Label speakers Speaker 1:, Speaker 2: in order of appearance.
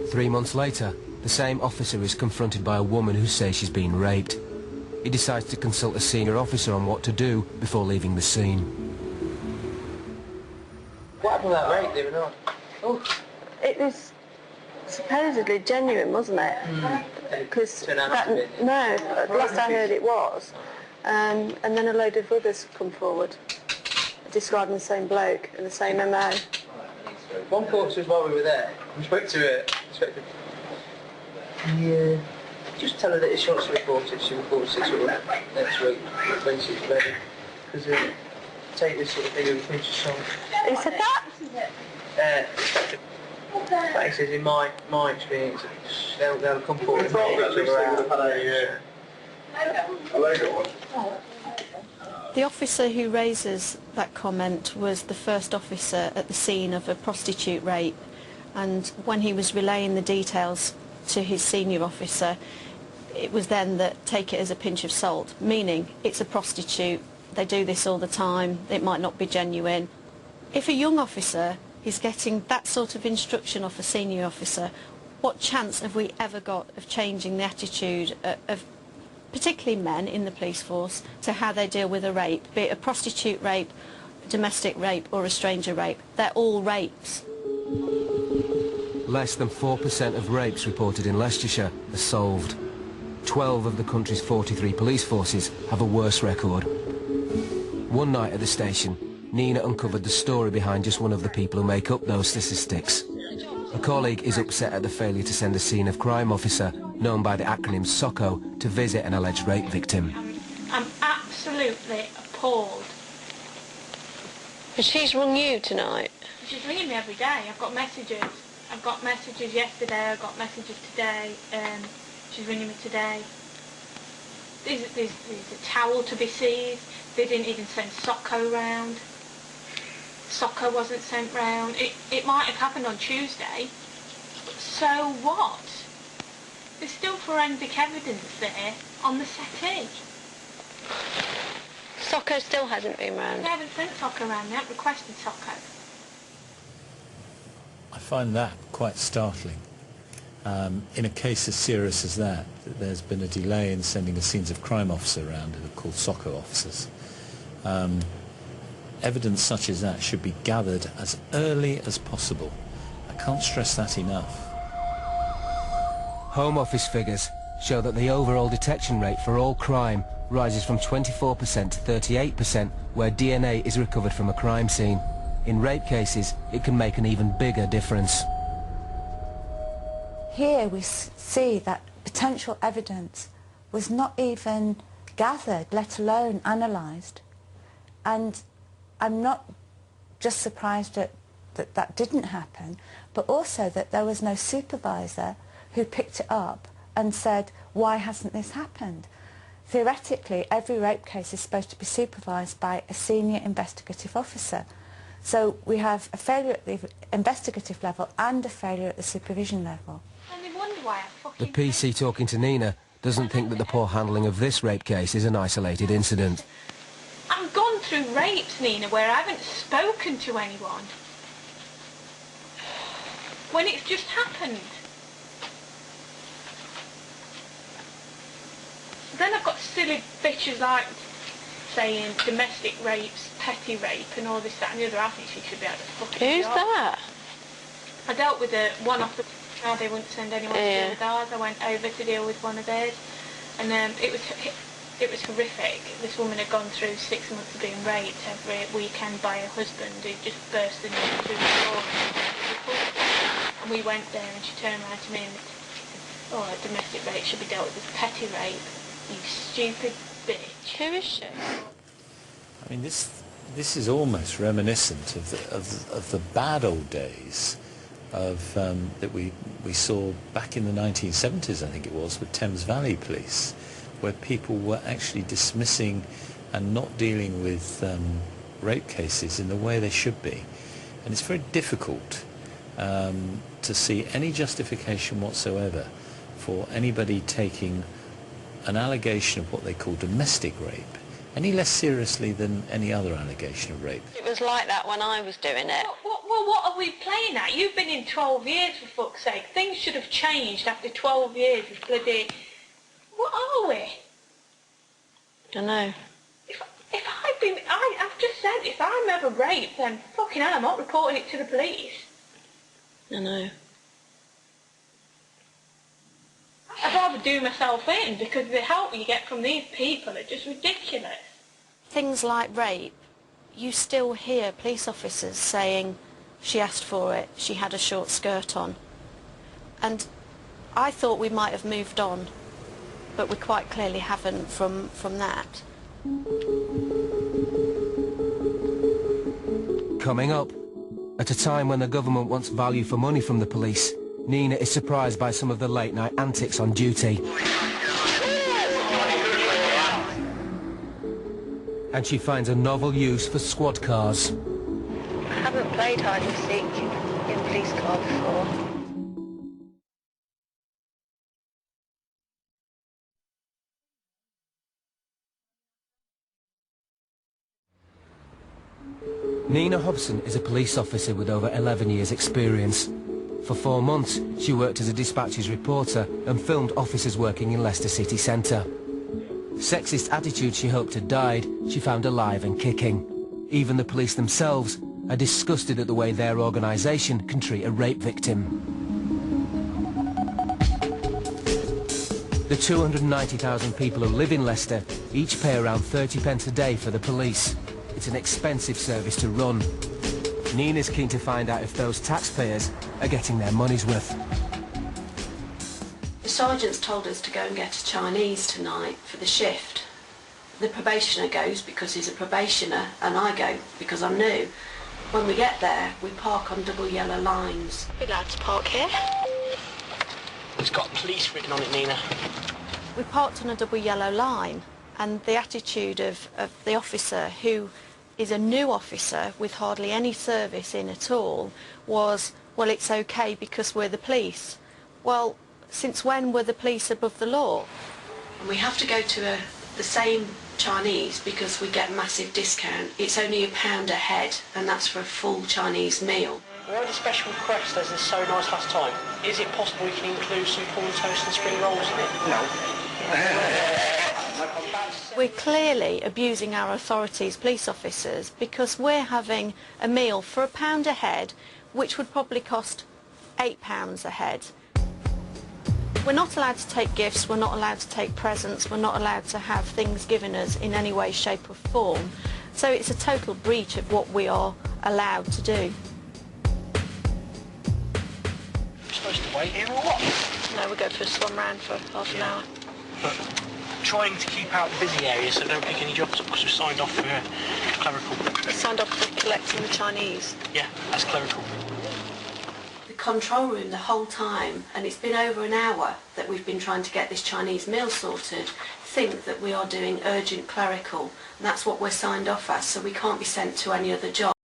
Speaker 1: 3 months later, the same officer is confronted by a woman who says she's been raped. He decides to consult a senior officer on what to do before leaving the scene.
Speaker 2: What happened with that rape the other night?
Speaker 3: Oh, it was supposedly genuine, wasn't it? Because no, last I heard it was. And then a load of others come forward, describing the same bloke and the same MO.
Speaker 2: One porter, while we were there, we spoke to her. Yeah. Just tell her that if she wants to report it, she reports it sort of next week when she's ready. Because take this sort of thing with a pinch of salt.
Speaker 3: Who said that?
Speaker 2: But he says, in my experience, they'll come forward and take each other out.
Speaker 3: The officer who raises that comment was the first officer at the scene of a prostitute rape, and when he was relaying the details to his senior officer, it was then that take it as a pinch of salt, meaning it's a prostitute, they do this all the time, it might not be genuine. If a young officer is getting that sort of instruction off a senior officer, what chance have we ever got of changing the attitude of particularly men in the police force to how they deal with a rape, be it a prostitute rape, domestic rape or a stranger rape? They're all rapes.
Speaker 1: Less than 4% of rapes reported in Leicestershire are solved. 12 of the country's 43 police forces have a worse record. One night at the station, Nina uncovered the story behind just one of the people who make up those statistics. A colleague is upset at the failure to send a scene of crime officer, known by the acronym SOCO, to visit an alleged rape victim.
Speaker 4: I'm absolutely appalled.
Speaker 3: And she's rung you tonight?
Speaker 4: She's ringing me every day. I've got messages. I've got messages yesterday, I've got messages today. She's ringing me today. There's a towel to be seized. They didn't even send SOCO round. SOCO wasn't sent round. It might have happened on Tuesday, but so what? There's still forensic evidence there on the settee.
Speaker 3: SOCO still hasn't been round?
Speaker 4: They haven't sent SOCO round, they haven't requested SOCO.
Speaker 5: I find that quite startling. In a case as serious as that, there's been a delay in sending a scenes of crime officer around, who are called SOCO officers. Evidence such as that should be gathered as early as possible. I can't stress that enough.
Speaker 1: Home Office figures show that the overall detection rate for all crime rises from 24% to 38% where DNA is recovered from a crime scene. In rape cases, it can make an even bigger difference.
Speaker 6: Here we see that potential evidence was not even gathered, let alone analysed. And I'm not just surprised that didn't happen, but also that there was no supervisor who picked it up and said, why hasn't this happened? Theoretically, every rape case is supposed to be supervised by a senior investigative officer. So we have a failure at the investigative level and a failure at the supervision level.
Speaker 4: And they wonder why
Speaker 1: The PC talking to Nina doesn't think that the poor handling of this rape case is an isolated incident.
Speaker 4: I've gone through rapes, Nina, where I haven't spoken to anyone. When it's just happened. Then I've got silly bitches like saying domestic rapes, petty rape and all this, that and the other. I think she should be able to fucking
Speaker 3: Who's
Speaker 4: job.
Speaker 3: that?
Speaker 4: I dealt with one off the... Now they wouldn't send anyone to deal with ours. I went over to deal with one of theirs. And it was horrific. This woman had gone through 6 months of being raped every weekend by her husband, who just burst in through the door. And we went there and she turned around to me and said, oh, domestic rape should be dealt with as petty rape. You stupid bitch.
Speaker 3: Who is she?
Speaker 5: I mean, this is almost reminiscent of the bad old days of that we saw back in the 1970s, I think it was, with Thames Valley Police, where people were actually dismissing and not dealing with rape cases in the way they should be. And it's very difficult to see any justification whatsoever for anybody taking an allegation of what they call domestic rape any less seriously than any other allegation of rape.
Speaker 3: It was like that when I was doing it.
Speaker 4: Well, what are we playing saying that. You've been in 12 years, for fuck's sake. Things should have changed after 12 years of bloody... What are we?
Speaker 3: I don't know.
Speaker 4: If I've just said, if I'm ever raped, then fucking hell, I'm not reporting it to the police.
Speaker 3: I know.
Speaker 4: I'd rather do myself in, because the help you get from these people are just ridiculous.
Speaker 3: Things like rape, you still hear police officers saying she asked for it, she had a short skirt on. And I thought we might have moved on, but we quite clearly haven't from that.
Speaker 1: Coming up, at a time when the government wants value for money from the police, Nina is surprised by some of the late-night antics on duty. And she finds a novel use for squad cars.
Speaker 3: I haven't played hide and seek in police car before.
Speaker 1: Nina Hobson is a police officer with over 11 years' experience. For 4 months, she worked as a dispatches reporter and filmed officers working in Leicester city centre. Sexist attitudes she hoped had died, she found alive and kicking. Even the police themselves are disgusted at the way their organisation can treat a rape victim. The 290,000 people who live in Leicester each pay around 30 pence a day for the police. It's an expensive service to run. Nina's keen to find out if those taxpayers are getting their money's worth.
Speaker 3: The sergeant's told us to go and get a Chinese tonight for the shift. The probationer goes because he's a probationer, and I go because I'm new. When we get there, we park on double yellow lines. Are we allowed to park here?
Speaker 2: It's got police written on it, Nina.
Speaker 3: We parked on a double yellow line, and the attitude of the officer, who is a new officer with hardly any service in at all, was, well, it's okay because we're the police. Well, since when were the police above the law? We have to go to the same Chinese because we get massive discount. It's only £1 a head, and that's for a full Chinese meal.
Speaker 2: We had a special request, as is so nice last time. Is it possible we can include some corn toast and spring rolls in it? No.
Speaker 3: We're clearly abusing our authorities, police officers, because we're having a meal for £1 a head, which would probably cost £8 a head. We're not allowed to take gifts, we're not allowed to take presents, we're not allowed to have things given us in any way, shape or form. So it's a total breach of what we are allowed to do.
Speaker 2: We're supposed to wait here or what?
Speaker 3: No, we'll go for a swim round for half an hour.
Speaker 2: But trying to keep out the busy areas so don't pick any jobs up because we've signed off for clerical.
Speaker 3: We signed off for collecting the Chinese.
Speaker 2: Yeah, that's clerical.
Speaker 3: The control room the whole time, and it's been over an hour that we've been trying to get this Chinese meal sorted, think that we are doing urgent clerical, and that's what we're signed off as, so we can't be sent to any other job.